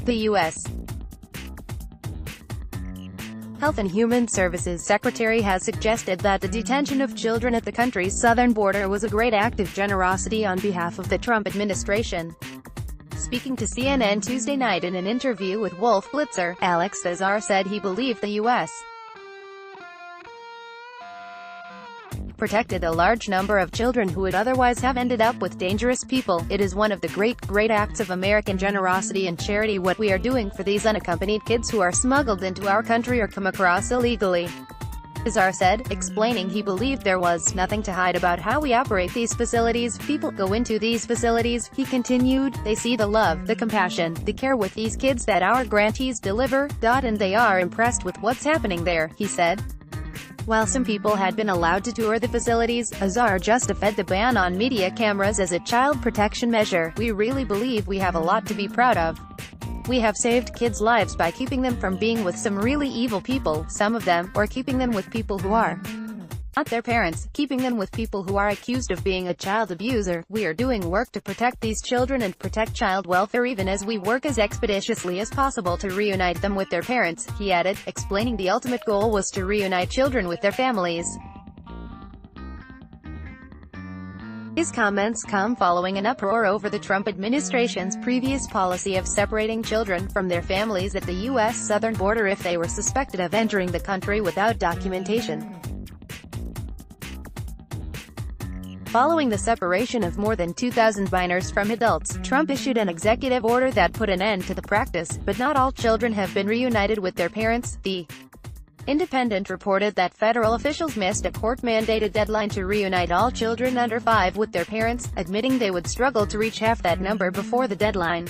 The U.S. Health and Human Services Secretary has suggested that the detention of children at the country's southern border was a great act of generosity on behalf of the Trump administration. Speaking to CNN Tuesday night in an interview with Wolf Blitzer, Alex Azar said he believed the U.S. protected a large number of children who would otherwise have ended up with dangerous people. It is one of the great acts of American generosity and charity what we are doing for these unaccompanied kids who are smuggled into our country or come across illegally. Azar said, explaining he believed there was nothing to hide about how we operate these facilities. People go into these facilities, he continued, they see the love, the compassion, the care with these kids that our grantees deliver, and they are impressed with what's happening there, he said. While some people had been allowed to tour the facilities, Azar justified the ban on media cameras as a child protection measure. We really believe we have a lot to be proud of. We have saved kids' lives by keeping them from being with some really evil people, some of them, or keeping them with people who are not their parents, keeping them with people who are accused of being a child abuser. We are doing work to protect these children and protect child welfare even as we work as expeditiously as possible to reunite them with their parents, he added, explaining the ultimate goal was to reunite children with their families. His comments come following an uproar over the Trump administration's previous policy of separating children from their families at the U.S. southern border if they were suspected of entering the country without documentation. Following the separation of more than 2,000 minors from adults, Trump issued an executive order that put an end to the practice, but not all children have been reunited with their parents. The Independent reported that federal officials missed a court-mandated deadline to reunite all children under 5 with their parents, admitting they would struggle to reach half that number before the deadline.